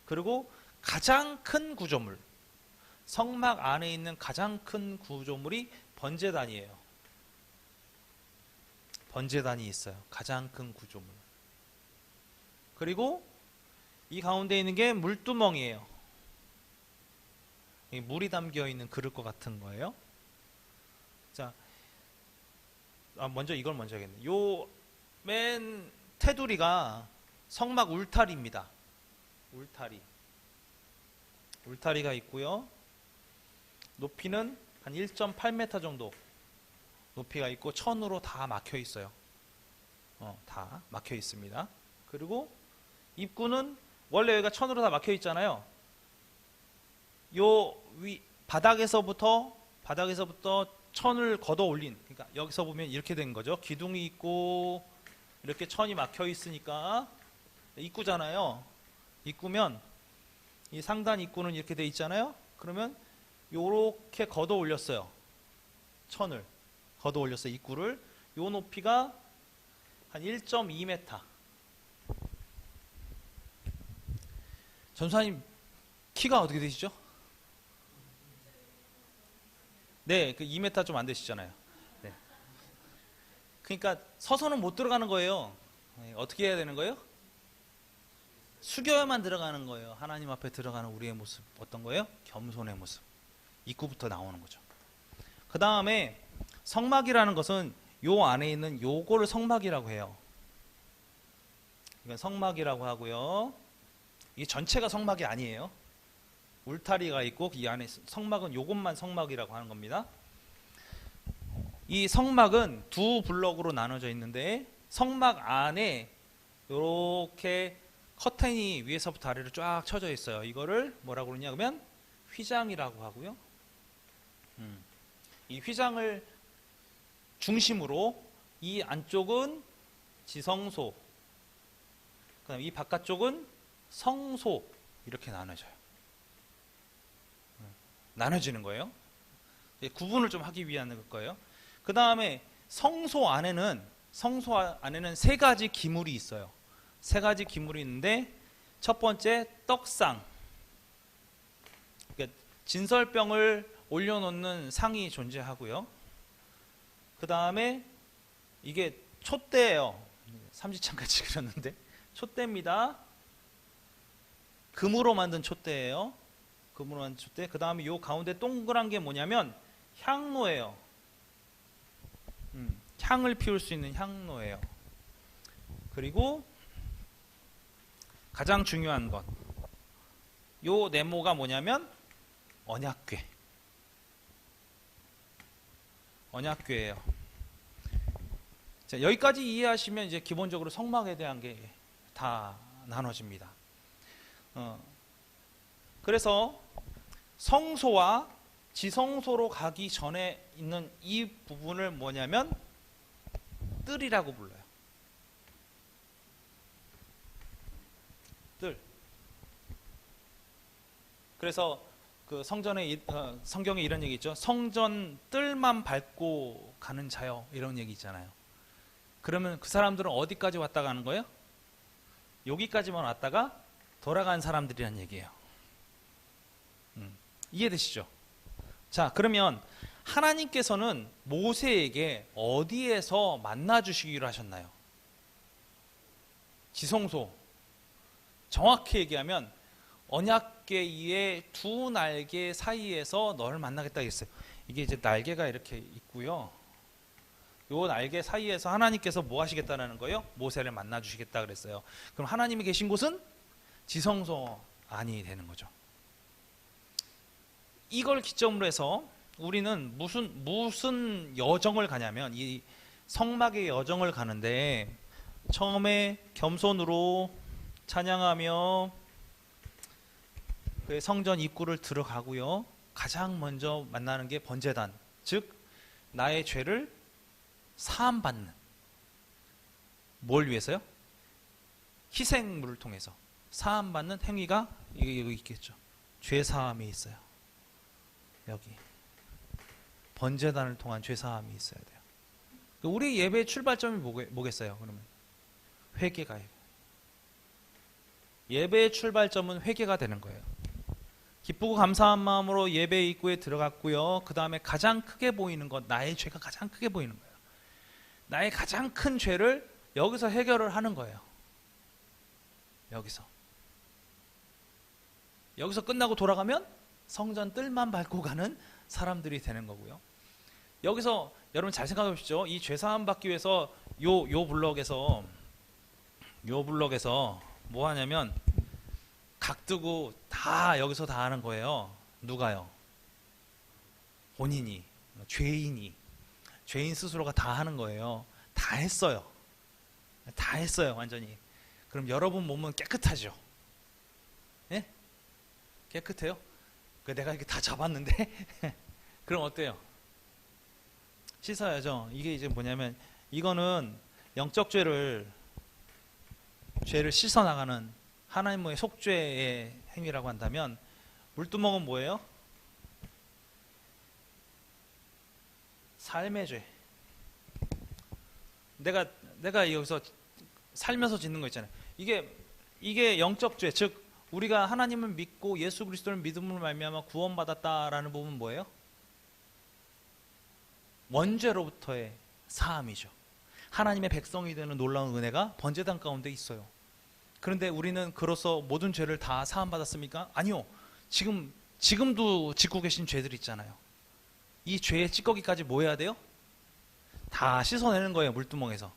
그리고 가장 큰 구조물, 성막 안에 있는 가장 큰 구조물이 번제단이에요. 번제단이 있어요. 가장 큰 구조물. 그리고 이 가운데 있는 게 물두멍이에요. 물이 담겨 있는 그릇과 같은 거예요. 자, 먼저 이걸 먼저 하겠네. 요 맨 테두리가 성막 울타리입니다. 울타리가 있고요. 높이는 한 1.8m 정도 높이가 있고 천으로 다 막혀 있어요. 다 막혀 있습니다. 그리고 입구는 원래 여기가 천으로 다 막혀 있잖아요. 요 위 바닥에서부터 천을 걷어 올린, 그러니까 여기서 보면 이렇게 된 거죠. 기둥이 있고 이렇게 천이 막혀 있으니까 입구잖아요. 입구면 이 상단 입구는 이렇게 돼 있잖아요. 그러면 요렇게 걷어 올렸어요. 천을 걷어 올렸어요. 입구를. 요 높이가 한 1.2m. 전사님 키가 어떻게 되시죠? 네, 그 2m 좀 안 되시잖아요. 네. 그러니까 서서는 못 들어가는 거예요. 어떻게 해야 되는 거예요? 숙여야만 들어가는 거예요. 하나님 앞에 들어가는 우리의 모습 어떤 거예요? 겸손의 모습. 입구부터 나오는 거죠. 그 다음에 성막이라는 것은 요 안에 있는 요거를 성막이라고 해요. 이건 성막이라고 하고요. 이게 전체가 성막이 아니에요. 울타리가 있고 이 안에 성막은 요것만 성막이라고 하는 겁니다. 이 성막은 두 블럭으로 나눠져 있는데 성막 안에 이렇게 커튼이 위에서부터 아래로 쫙 쳐져 있어요. 이거를 뭐라고 그러냐 그러면 휘장이라고 하고요. 이 휘장을 중심으로 이 안쪽은 지성소, 그다음 이 바깥쪽은 성소 이렇게 나눠져요. 나눠지는 거예요. 구분을 좀 하기 위한 거예요. 그 다음에 성소 안에는 세 가지 기물이 있어요. 세 가지 기물이 있는데 첫 번째 떡상, 그러니까 진설병을 올려놓는 상이 존재하고요. 그 다음에 이게 촛대예요. 삼지창같이 그렸는데 촛대입니다. 금으로 만든 촛대예요. 금으로 만든 촛대. 그 다음에 요 가운데 동그란 게 뭐냐면 향로예요. 향을 피울 수 있는 향로예요. 그리고 가장 중요한 것, 요 네모가 뭐냐면 언약궤. 언약궤예요. 자, 여기까지 이해하시면 이제 기본적으로 성막에 대한 게 다 나눠집니다. 그래서 성소와 지성소로 가기 전에 있는 이 부분을 뭐냐면 뜰이라고 불러요. 뜰. 그래서 그 성경에 이런 얘기 있죠. 성전 뜰만 밟고 가는 자요, 이런 얘기 있잖아요. 그러면 그 사람들은 어디까지 왔다 가는 거예요? 여기까지만 왔다가 돌아간 사람들이란 얘기예요. 이해되시죠? 자, 그러면 하나님께서는 모세에게 어디에서 만나 주시기로 하셨나요? 지성소. 정확히 얘기하면 언약궤의 두 날개 사이에서 너를 만나겠다 했어요. 이게 이제 날개가 이렇게 있고요. 요 날개 사이에서 하나님께서 뭐 하시겠다는 거예요? 모세를 만나 주시겠다 그랬어요. 그럼 하나님이 계신 곳은 지성소 안이 되는 거죠. 이걸 기점으로 해서 우리는 무슨 여정을 가냐면 이 성막의 여정을 가는데 처음에 겸손으로 찬양하며 그 성전 입구를 들어가고요. 가장 먼저 만나는 게 번제단, 즉 나의 죄를 사함받는. 뭘 위해서요? 희생물을 통해서 사함받는 행위가 여기 있겠죠. 죄사함이 있어요. 여기 번제단을 통한 죄사함이 있어야 돼요. 우리 예배의 출발점이 뭐겠어요? 그러면 회개가, 예배의 출발점은 회개가 되는 거예요. 기쁘고 감사한 마음으로 예배 입구에 들어갔고요. 그 다음에 가장 크게 보이는 것, 나의 죄가 가장 크게 보이는 거예요. 나의 가장 큰 죄를 여기서 해결을 하는 거예요. 여기서 끝나고 돌아가면 성전 뜰만 밟고 가는 사람들이 되는 거고요. 여기서 여러분 잘 생각해 보십시오. 이 죄사함 받기 위해서 요 블럭에서 뭐 하냐면 각두고 다 여기서 다 하는 거예요. 누가요? 본인이, 죄인 스스로가 다 하는 거예요. 다 했어요. 완전히. 그럼 여러분 몸은 깨끗하죠? 예? 깨끗해요? 내가 이렇게 다 잡았는데 그럼 어때요? 씻어야죠. 이게 이제 뭐냐면 이거는 영적 죄를 씻어나가는 하나님의 속죄의 행위라고 한다면, 물두멍은 뭐예요? 삶의 죄. 내가 여기서 살면서 짓는 거 있잖아요. 이게 영적 죄, 즉 우리가 하나님을 믿고 예수 그리스도를 믿음으로 말미암아 구원받았다라는 부분은 뭐예요? 원죄로부터의 사함이죠. 하나님의 백성이 되는 놀라운 은혜가 번제단 가운데 있어요. 그런데 우리는 그로써 모든 죄를 다 사함받았습니까? 아니요. 지금도 짓고 계신 죄들이 있잖아요. 이 죄의 찌꺼기까지 뭐 해야 돼요? 다 씻어내는 거예요. 물두멍에서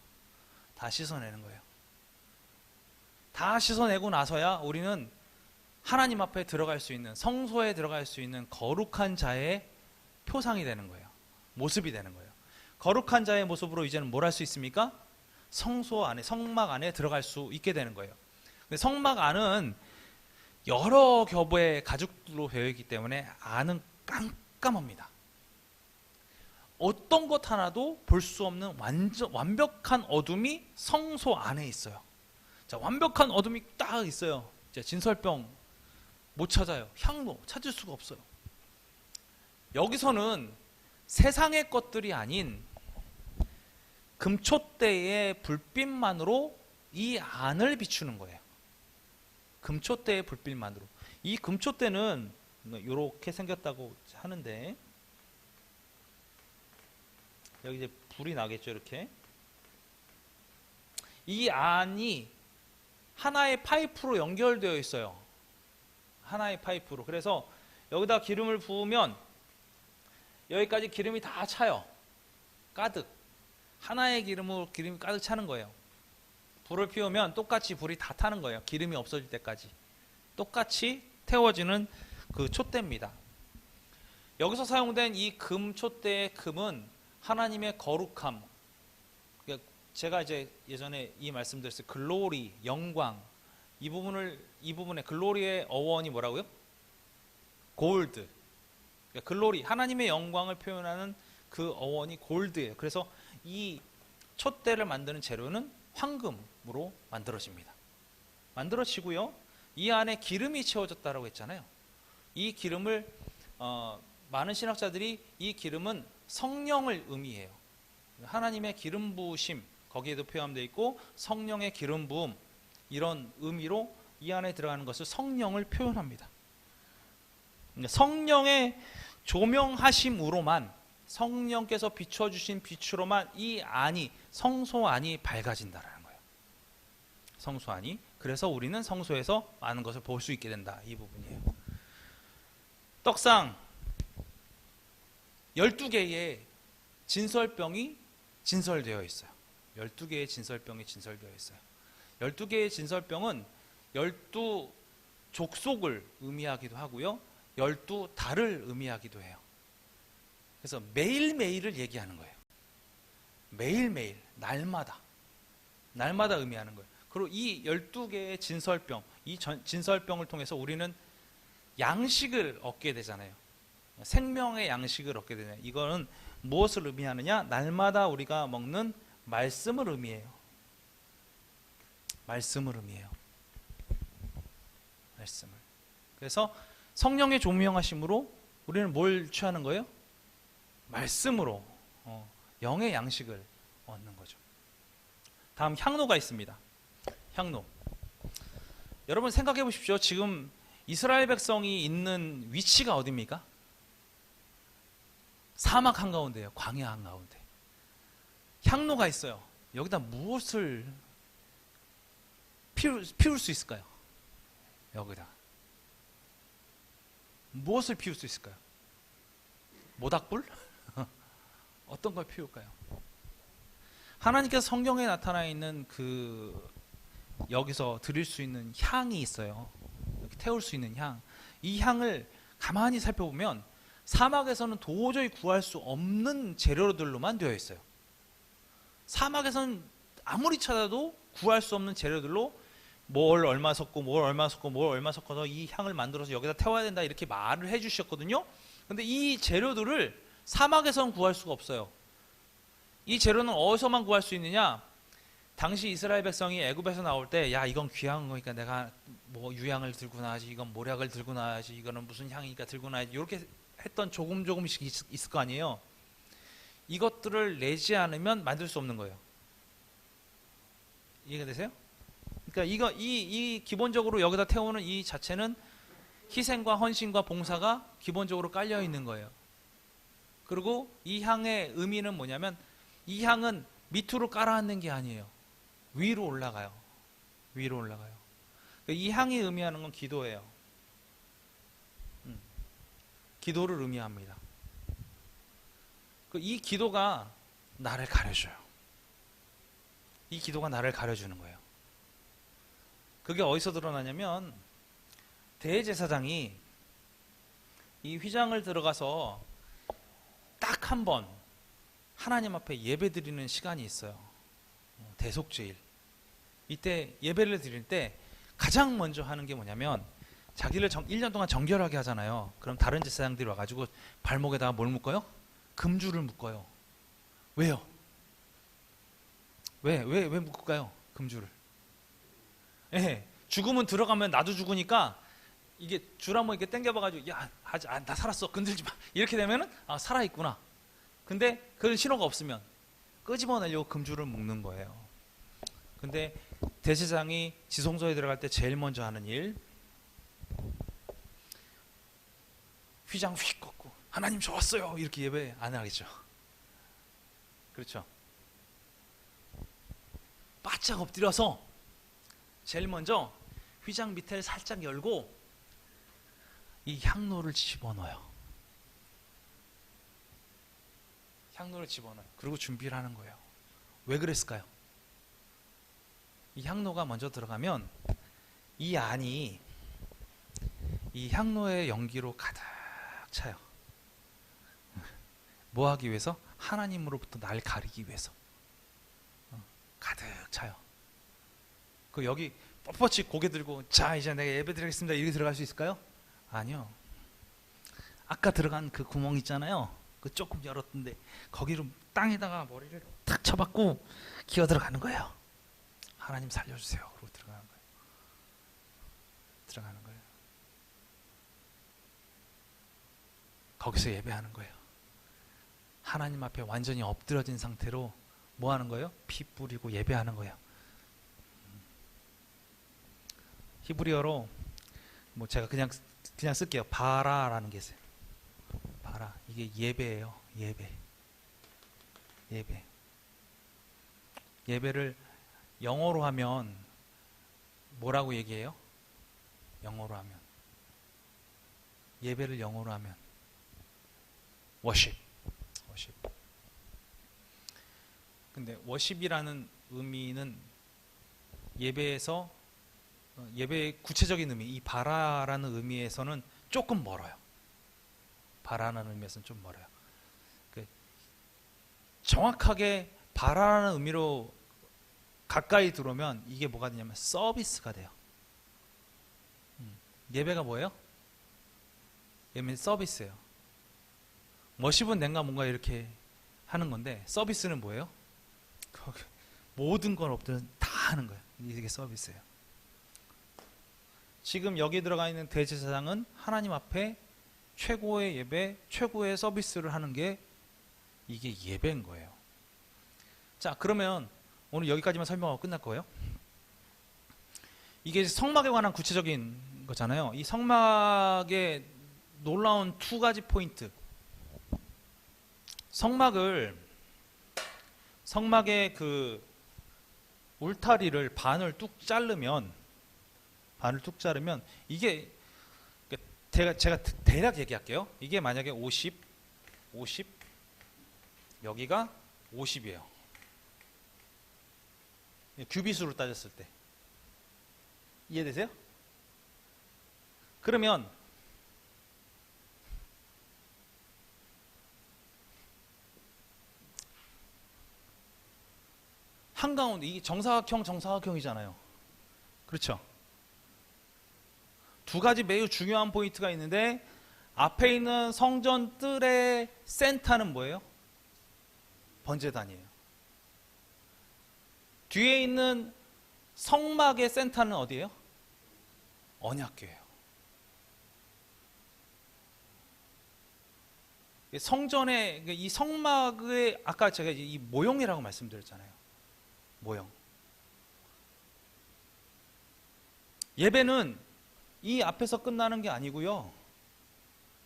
다 씻어내는 거예요. 다 씻어내고 나서야 우리는 하나님 앞에 들어갈 수 있는, 성소에 들어갈 수 있는 거룩한 자의 표상이 되는 거예요. 모습이 되는 거예요. 거룩한 자의 모습으로 이제는 뭘 할 수 있습니까? 성소 안에, 성막 안에 들어갈 수 있게 되는 거예요. 근데 성막 안은 여러 겹의 가죽들로 되어 있기 때문에 안은 깜깜합니다. 어떤 것 하나도 볼 수 없는 완벽한 어둠이 성소 안에 있어요. 자, 완벽한 어둠이 딱 있어요. 자, 진설병 못 찾아요. 향로 찾을 수가 없어요. 여기서는 세상의 것들이 아닌 금촛대의 불빛만으로 이 안을 비추는 거예요. 금촛대의 불빛만으로. 이 금촛대는 이렇게 생겼다고 하는데, 여기 이제 불이 나겠죠, 이렇게. 이 안이 하나의 파이프로 연결되어 있어요. 하나의 파이프로. 그래서 여기다 기름을 부으면 여기까지 기름이 다 차요. 가득. 하나의 기름으로 기름이 가득 차는 거예요. 불을 피우면 똑같이 불이 다 타는 거예요. 기름이 없어질 때까지. 똑같이 태워지는 그 촛대입니다. 여기서 사용된 이 금 촛대의 금은 하나님의 거룩함. 제가 이제 예전에 이 말씀드렸어요. 글로리, 영광. 이 부분에 글로리의 어원이 뭐라고요? 골드. 글로리, 하나님의 영광을 표현하는 그 어원이 골드예요. 그래서 이 촛대를 만드는 재료는 황금으로 만들어집니다. 만들어지고요. 이 안에 기름이 채워졌다라고 했잖아요. 이 기름을 많은 신학자들이 이 기름은 성령을 의미해요. 하나님의 기름 부으심, 거기에도 포함되어 있고 성령의 기름 부음, 이런 의미로 이 안에 들어가는 것을 성령을 표현합니다. 성령의 조명하심으로만, 성령께서 비춰주신 빛으로만 이 안이, 성소 안이 밝아진다라는 거예요. 성소 안이. 그래서 우리는 성소에서 많은 것을 볼 수 있게 된다. 이 부분이에요. 떡상 12개의 진설병이 진설되어 있어요. 12개의 진설병이 진설되어 있어요. 12개의 진설병은 12족속을 의미하기도 하고요. 12달을 의미하기도 해요. 그래서 매일매일을 얘기하는 거예요. 매일매일, 날마다 의미하는 거예요. 그리고 이 12개의 진설병, 이 진설병을 통해서 우리는 양식을 얻게 되잖아요. 생명의 양식을 얻게 되잖아요. 이거는 무엇을 의미하느냐? 날마다 우리가 먹는 말씀을 의미해요. 말씀을 의미해요. 말씀을. 그래서 성령의 조명하심으로 우리는 뭘 취하는 거예요? 말씀으로 영의 양식을 얻는 거죠. 다음 향로가 있습니다. 향로. 여러분 생각해 보십시오. 지금 이스라엘 백성이 있는 위치가 어디입니까? 사막 한가운데예요. 광야 한가운데. 향로가 있어요. 여기다 무엇을 피울 수 있을까요? 여기다 무엇을 피울 수 있을까요? 모닥불? 어떤 걸 피울까요? 하나님께서 성경에 나타나 있는 여기서 드릴 수 있는 향이 있어요. 이렇게 태울 수 있는 향. 이 향을 가만히 살펴보면 사막에서는 도저히 구할 수 없는 재료들로만 되어 있어요. 사막에서는 아무리 찾아도 구할 수 없는 재료들로 뭘 얼마 섞고 뭘 얼마 섞고 뭘 얼마 섞어서 이 향을 만들어서 여기다 태워야 된다, 이렇게 말을 해주셨거든요. 근데 이 재료들을 사막에서는 구할 수가 없어요. 이 재료는 어디서만 구할 수 있느냐? 당시 이스라엘 백성이 애굽에서 나올 때, 야 이건 귀한 거니까 내가 뭐 유향을 들고 나야지, 이건 모략을 들고 나야지, 이거는 무슨 향이니까 들고 나야지, 이렇게 했던 조금씩 있을 거 아니에요. 이것들을 내지 않으면 만들 수 없는 거예요. 이해가 되세요? 그러니까 이 기본적으로 여기다 태우는 이 자체는 희생과 헌신과 봉사가 기본적으로 깔려 있는 거예요. 그리고 이 향의 의미는 뭐냐면, 이 향은 밑으로 깔아앉는 게 아니에요. 위로 올라가요. 위로 올라가요. 이 향이 의미하는 건 기도예요. 기도를 의미합니다. 이 기도가 나를 가려줘요. 이 기도가 나를 가려주는 거예요. 그게 어디서 드러나냐면, 대제사장이 이 휘장을 들어가서 딱 한 번 하나님 앞에 예배 드리는 시간이 있어요. 대속죄일. 이때 예배를 드릴 때 가장 먼저 하는 게 뭐냐면, 자기를 1년 동안 정결하게 하잖아요. 그럼 다른 제사장들이 와가지고 발목에다가 뭘 묶어요? 금주를 묶어요. 왜요? 왜 묶을까요? 금주를. 예, 죽으면 들어가면 나도 죽으니까 이게 줄 한번 이렇게 당겨봐가지고 야, 나 살았어. 건들지 마. 이렇게 되면은 살아있구나. 근데 그 신호가 없으면 끄집어내려고 금주를 묶는 거예요. 근데 대제사장이 지성소에 들어갈 때 제일 먼저 하는 일, 휘장 휙 꺾고 하나님 저 왔어요 이렇게 예배 안 하겠죠. 그렇죠. 바짝 엎드려서 제일 먼저 휘장 밑을 살짝 열고 이 향로를 집어넣어요. 향로를 집어넣어요. 그리고 준비를 하는 거예요. 왜 그랬을까요? 이 향로가 먼저 들어가면 이 안이 이 향로의 연기로 가득 차요. 뭐 하기 위해서? 하나님으로부터 날 가리기 위해서 가득 차요. 그 여기 뻣뻣이 고개 들고 자 이제 내가 예배 드리겠습니다 이렇게 들어갈 수 있을까요? 아니요. 아까 들어간 그 구멍 있잖아요. 그 조금 열었던데 거기로 땅에다가 머리를 탁 쳐박고 기어 들어가는 거예요. 하나님 살려주세요. 그러고 들어가는 거예요. 들어가는 거예요. 거기서 예배하는 거예요. 하나님 앞에 완전히 엎드려진 상태로 뭐 하는 거예요? 피 뿌리고 예배하는 거예요. 히브리어로 뭐 제가 그냥 쓸게요. 바라라는 게 있어요. 바라. 이게 예배예요. 예배. 예배를 영어로 하면 뭐라고 얘기해요? 영어로 하면 예배를 영어로 하면 워십. 근데 워십이라는 의미는 예배에서 예배의 구체적인 의미, 이 바라라는 의미에서는 조금 멀어요. 바라라는 의미에서는 좀 멀어요. 정확하게 바라라는 의미로 가까이 들어오면 이게 뭐가 되냐면 서비스가 돼요. 예배가 뭐예요? 예배는 서비스예요. 워십은 내가 뭔가 이렇게 하는 건데 서비스는 뭐예요? 모든 걸 없든 다 하는 거예요. 이게 서비스예요. 지금 여기 들어가 있는 대제사장은 하나님 앞에 최고의 예배, 최고의 서비스를 하는 게 이게 예배인 거예요. 자, 그러면 오늘 여기까지만 설명하고 끝날 거예요. 이게 성막에 관한 구체적인 거잖아요. 이 성막의 놀라운 두 가지 포인트. 성막의 그 울타리를 반을 뚝 자르면 이게 제가 대략 얘기할게요. 이게 만약에 50 여기가 50이에요. 규빗으로 따졌을 때 이해되세요? 그러면 한가운데 이게 정사각형이잖아요. 그렇죠? 두 가지 매우 중요한 포인트가 있는데 앞에 있는 성전 뜰의 센터는 뭐예요? 번제단이에요. 뒤에 있는 성막의 센터는 어디예요? 언약궤예요. 성전의 이 성막의 아까 제가 이 모형이라고 말씀드렸잖아요. 모형. 예배는 이 앞에서 끝나는 게 아니고요.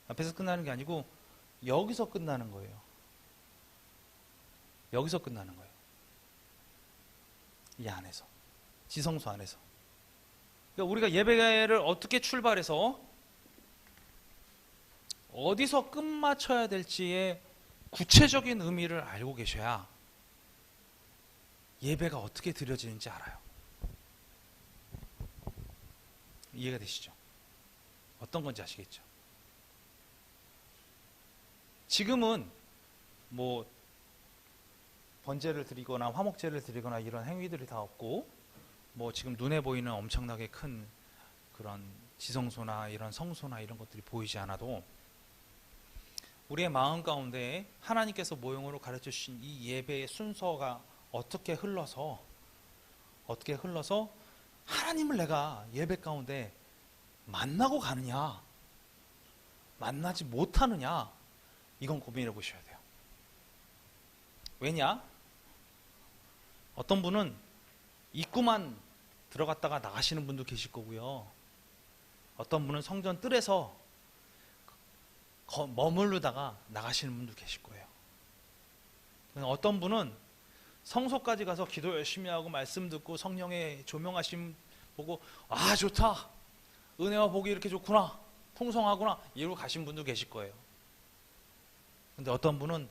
앞에서 끝나는 게 아니고 여기서 끝나는 거예요. 여기서 끝나는 거예요. 이 안에서. 지성소 안에서. 그러니까 우리가 예배를 어떻게 출발해서 어디서 끝마쳐야 될지의 구체적인 의미를 알고 계셔야 예배가 어떻게 드려지는지 알아요. 이해가 되시죠? 어떤 건지 아시겠죠? 지금은 뭐 번제를 드리거나 화목제를 드리거나 이런 행위들이 다 없고 뭐 지금 눈에 보이는 엄청나게 큰 그런 지성소나 이런 성소나 이런 것들이 보이지 않아도 우리의 마음 가운데 하나님께서 모형으로 가르쳐 주신 이 예배의 순서가 어떻게 흘러서 하나님을 내가 예배 가운데 만나고 가느냐, 만나지 못하느냐, 이건 고민해 보셔야 돼요. 왜냐? 어떤 분은 입구만 들어갔다가 나가시는 분도 계실 거고요. 어떤 분은 성전 뜰에서 머무르다가 나가시는 분도 계실 거예요. 어떤 분은 성소까지 가서 기도 열심히 하고 말씀 듣고 성령의 조명하심 보고 아 좋다, 은혜와 복이 이렇게 좋구나, 풍성하구나, 이러고 가신 분도 계실 거예요. 근데 어떤 분은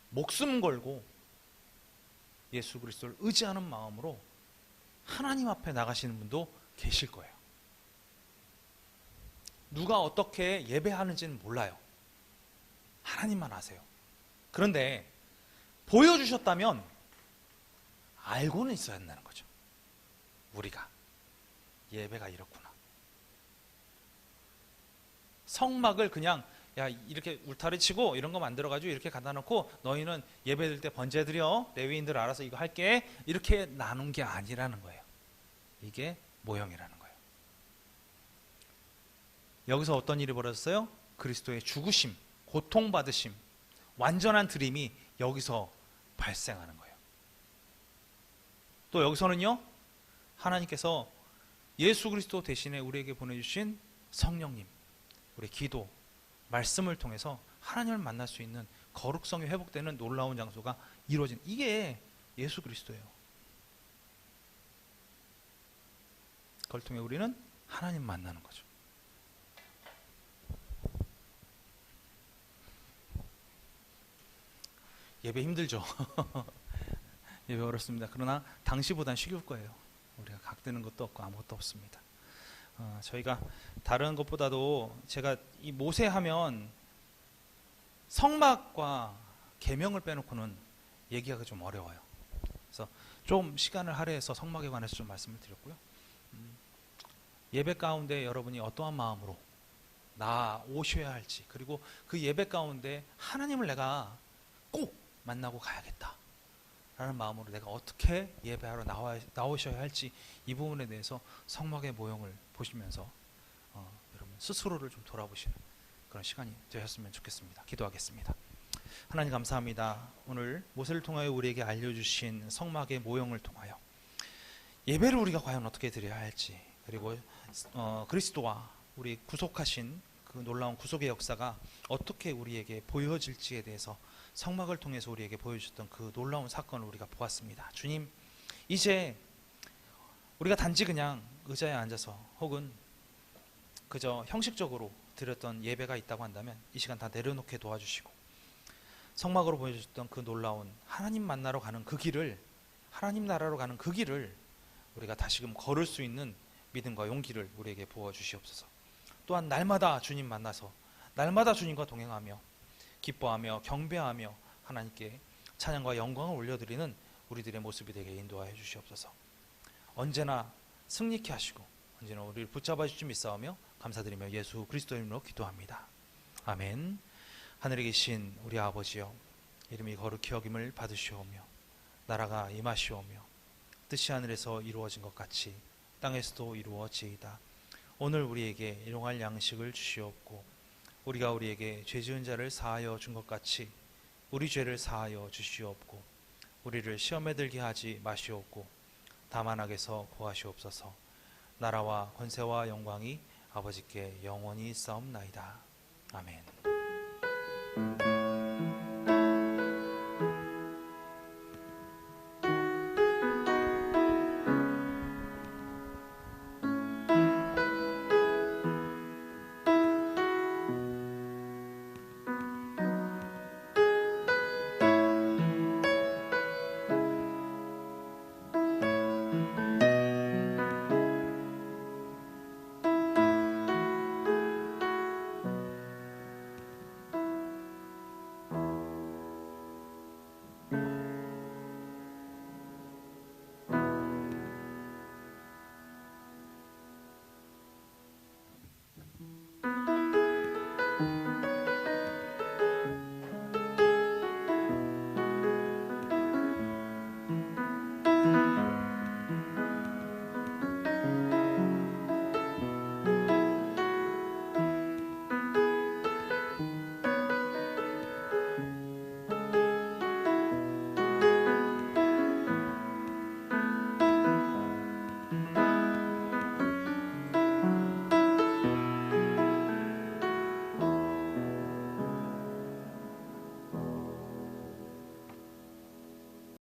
목숨 걸고 예수 그리스도를 의지하는 마음으로 하나님 앞에 나가시는 분도 계실 거예요. 누가 어떻게 예배하는지는 몰라요. 하나님만 아세요. 그런데 보여주셨다면 알고는 있어야 한다는 거죠. 우리가 예배가 이렇구나. 성막을 그냥 야 이렇게 울타리 치고 이런 거 만들어가지고 이렇게 갖다 놓고 너희는 예배드릴 때 번제 드려, 레위인들 알아서 이거 할게, 이렇게 나눈 게 아니라는 거예요. 이게 모형이라는 거예요. 여기서 어떤 일이 벌어졌어요? 그리스도의 죽으심, 고통받으심, 완전한 드림이 여기서 발생하는 거예요. 또 여기서는요, 하나님께서 예수 그리스도 대신에 우리에게 보내주신 성령님, 우리 기도, 말씀을 통해서 하나님을 만날 수 있는 거룩성이 회복되는 놀라운 장소가 이루어진, 이게 예수 그리스도예요. 그걸 통해 우리는 하나님 만나는 거죠. 예배 힘들죠. 예배 어렵습니다. 그러나 당시보단 쉬울 거예요. 우리가 각되는 것도 없고 아무것도 없습니다. 저희가 다른 것보다도 제가 이 모세 하면 성막과 계명을 빼놓고는 얘기하기가 좀 어려워요. 그래서 좀 시간을 할애해서 성막에 관해서 좀 말씀을 드렸고요. 예배 가운데 여러분이 어떠한 마음으로 나오셔야 할지, 그리고 그 예배 가운데 하나님을 내가 꼭 만나고 가야겠다 라는 마음으로 내가 어떻게 예배하러 나오셔야 할지, 이 부분에 대해서 성막의 모형을 보시면서 여러분 스스로를 좀 돌아보시는 그런 시간이 되셨으면 좋겠습니다. 기도하겠습니다. 하나님 감사합니다. 오늘 모세를 통하여 우리에게 알려주신 성막의 모형을 통하여 예배를 우리가 과연 어떻게 드려야 할지, 그리고 그리스도와 우리 구속하신 그 놀라운 구속의 역사가 어떻게 우리에게 보여질지에 대해서 성막을 통해서 우리에게 보여주셨던 그 놀라운 사건을 우리가 보았습니다. 주님, 이제 우리가 단지 그냥 의자에 앉아서 혹은 그저 형식적으로 드렸던 예배가 있다고 한다면 이 시간 다 내려놓게 도와주시고, 성막으로 보여주셨던 그 놀라운 하나님 만나러 가는 그 길을, 하나님 나라로 가는 그 길을 우리가 다시금 걸을 수 있는 믿음과 용기를 우리에게 부어주시옵소서. 또한 날마다 주님 만나서 날마다 주님과 동행하며 기뻐하며 경배하며 하나님께 찬양과 영광을 올려드리는 우리들의 모습이 되게 인도하여 주시옵소서. 언제나 승리케 하시고 언제나 우리를 붙잡아 주시 믿사오며 감사드리며 예수 그리스도의 이름으로 기도합니다. 아멘. 하늘에 계신 우리 아버지여, 이름이 거룩히 여김을 받으시오며 나라가 임하시오며 뜻이 하늘에서 이루어진 것 같이 땅에서도 이루어지이다. 오늘 우리에게 일용할 양식을 주시옵고 우리가 우리에게 죄 지은 자를 사하여 준 것 같이 우리 죄를 사하여 주시옵고 우리를 시험에 들게 하지 마시옵고 다만 악에서 구하시옵소서. 나라와 권세와 영광이 아버지께 영원히 있사옵나이다. 아멘.